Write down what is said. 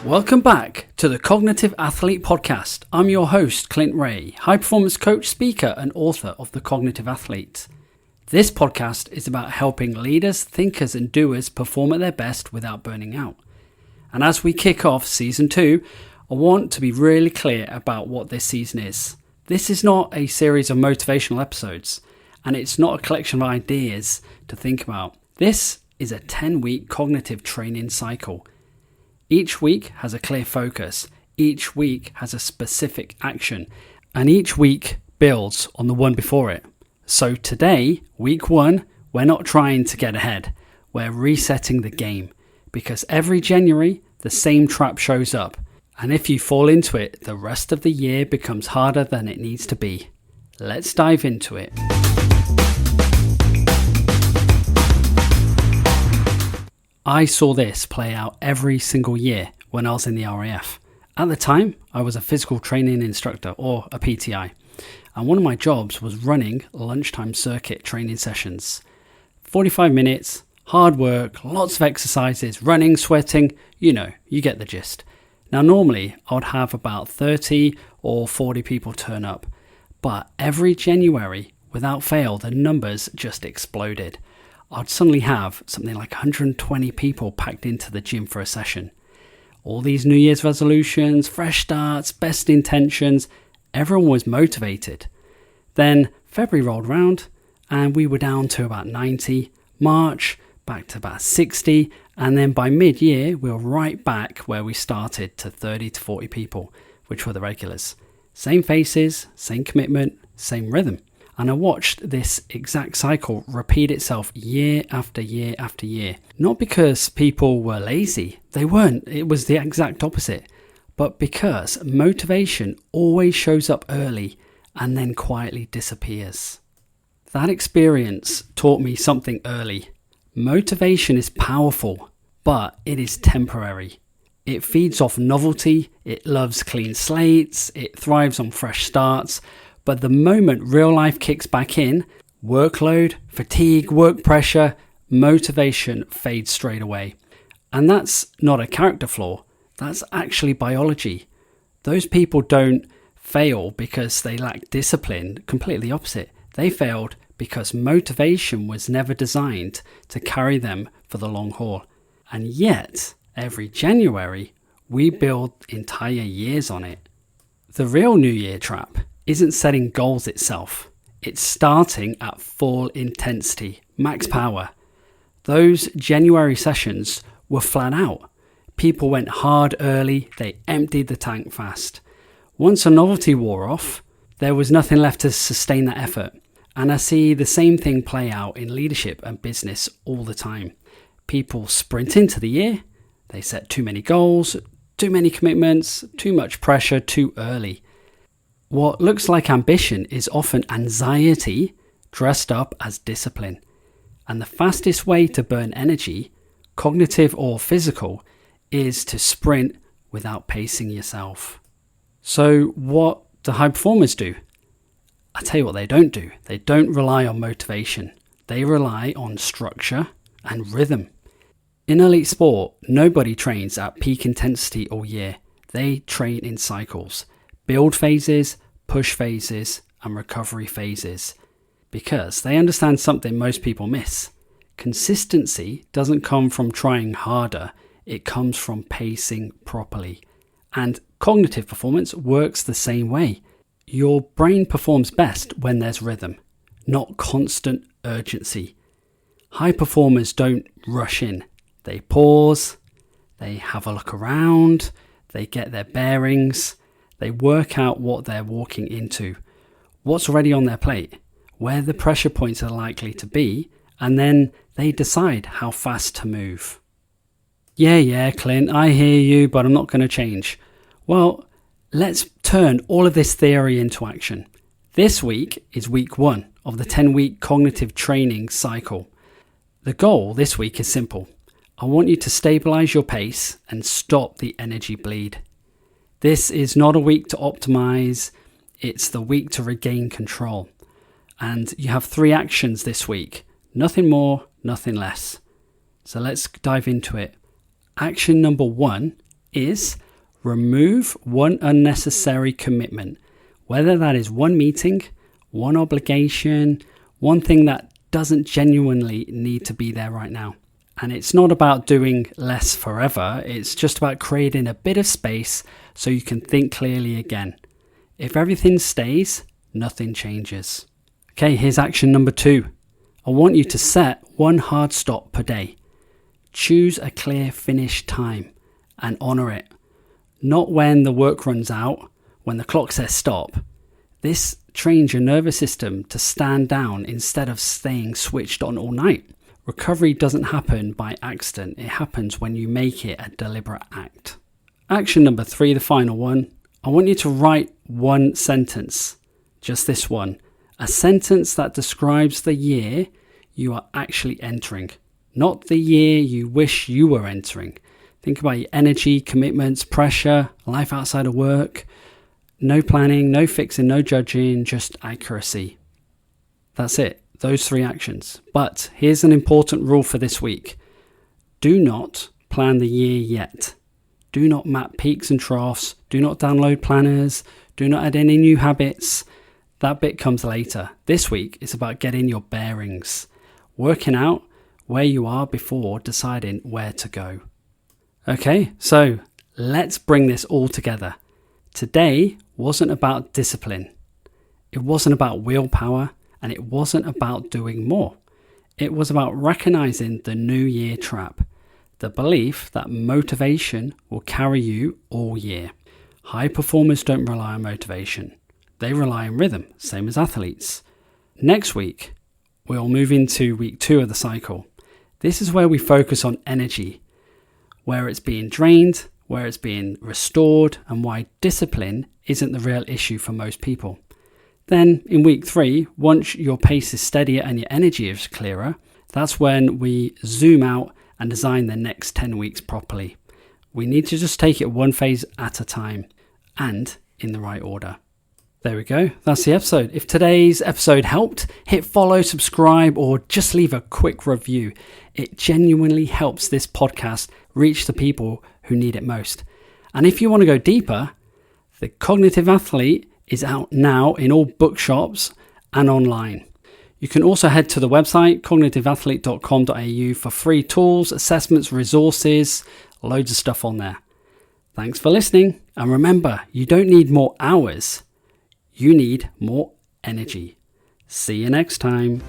Welcome back to the Cognitive Athlete Podcast. I'm your host, Clint Rahe, high-performance coach, speaker, and author of The Cognitive Athlete. This podcast is about helping leaders, thinkers, and doers perform at their best without burning out. And as we kick off Season 2, I want to be really clear about what this season is. This is not a series of motivational episodes, and it's not a collection of ideas to think about. This is a 10-week cognitive training cycle. Each week has a clear focus, each week has a specific action, and each week builds on the one before it. So today, week 1, we're not trying to get ahead, we're resetting the game, because every January, the same trap shows up, and if you fall into it, the rest of the year becomes harder than it needs to be. Let's dive into it. I saw this play out every single year when I was in the RAF. At the time, I was a physical training instructor, or a PTI, and one of my jobs was running lunchtime circuit training sessions. 45 minutes, hard work, lots of exercises, running, sweating, you get the gist. Now normally I would have about 30 or 40 people turn up, but every January, without fail, the numbers just exploded. I'd suddenly have something like 120 people packed into the gym for a session. All these New Year's resolutions, fresh starts, best intentions, everyone was motivated. Then February rolled around and we were down to about 90, March back to about 60, and then by mid-year we were right back where we started to 30 to 40 people, which were the regulars. Same faces, same commitment, same rhythm. And I watched this exact cycle repeat itself year after year after year. Not because people were lazy, they weren't, it was the exact opposite. But because motivation always shows up early and then quietly disappears. That experience taught me something early. Motivation is powerful, but it is temporary. It feeds off novelty, it loves clean slates, it thrives on fresh starts. But the moment real life kicks back in, workload, fatigue, work pressure, motivation fades straight away. And that's not a character flaw, that's actually biology. Those people don't fail because they lack discipline, completely opposite. They failed because motivation was never designed to carry them for the long haul. And yet, every January, we build entire years on it. The real New Year trap isn't setting goals itself. It's starting at full intensity, max power. Those January sessions were flat out. People went hard early, they emptied the tank fast. Once a novelty wore off, there was nothing left to sustain that effort. And I see the same thing play out in leadership and business all the time. People sprint into the year, they set too many goals, too many commitments, too much pressure too early. What looks like ambition is often anxiety dressed up as discipline. And the fastest way to burn energy, cognitive or physical, is to sprint without pacing yourself. So what do high performers do? I tell you what they don't do. They don't rely on motivation. They rely on structure and rhythm. In elite sport, nobody trains at peak intensity all year. They train in cycles. Build phases, push phases, and recovery phases. Because they understand something most people miss. Consistency doesn't come from trying harder, it comes from pacing properly. And cognitive performance works the same way. Your brain performs best when there's rhythm, not constant urgency. High performers don't rush in. They pause, they have a look around, they get their bearings, they work out what they're walking into, what's already on their plate, where the pressure points are likely to be, and then they decide how fast to move. Yeah, Clint, I hear you, but I'm not going to change. Well, let's turn all of this theory into action. This week is week 1 of the 10-week cognitive training cycle. The goal this week is simple. I want you to stabilize your pace and stop the energy bleed. This is not a week to optimize, it's the week to regain control. And you have 3 actions this week. Nothing more, nothing less. So let's dive into it. Action number 1 is remove one unnecessary commitment, whether that is one meeting, one obligation, one thing that doesn't genuinely need to be there right now. And it's not about doing less forever. It's just about creating a bit of space so you can think clearly again. If everything stays, nothing changes. Okay, here's action number 2. I want you to set one hard stop per day. Choose a clear finish time and honor it. Not when the work runs out, when the clock says stop. This trains your nervous system to stand down instead of staying switched on all night. Recovery doesn't happen by accident. It happens when you make it a deliberate act. Action number 3, the final one. I want you to write one sentence, just this one. A sentence that describes the year you are actually entering, not the year you wish you were entering. Think about your energy, commitments, pressure, life outside of work. No planning, no fixing, no judging, just accuracy. That's it. Those 3 actions. But here's an important rule for this week. Do not plan the year yet. Do not map peaks and troughs. Do not download planners. Do not add any new habits. That bit comes later. This week is about getting your bearings, working out where you are before deciding where to go. Okay, so let's bring this all together. Today wasn't about discipline. It wasn't about willpower. And it wasn't about doing more. It was about recognizing the New Year trap, the belief that motivation will carry you all year. High performers don't rely on motivation. They rely on rhythm, same as athletes. Next week, we'll move into week 2 of the cycle. This is where we focus on energy, where it's being drained, where it's being restored, and why discipline isn't the real issue for most people. Then in week 3, once your pace is steadier and your energy is clearer, that's when we zoom out and design the next 10 weeks properly. We need to just take it one phase at a time and in the right order. There we go. That's the episode. If today's episode helped, hit follow, subscribe, or just leave a quick review. It genuinely helps this podcast reach the people who need it most. And if you want to go deeper, The Cognitive Athlete is out now in all bookshops and online. You can also head to the website cognitiveathlete.com.au for free tools, assessments, resources, loads of stuff on there. Thanks for listening, and remember, you don't need more hours, you need more energy. See you next time.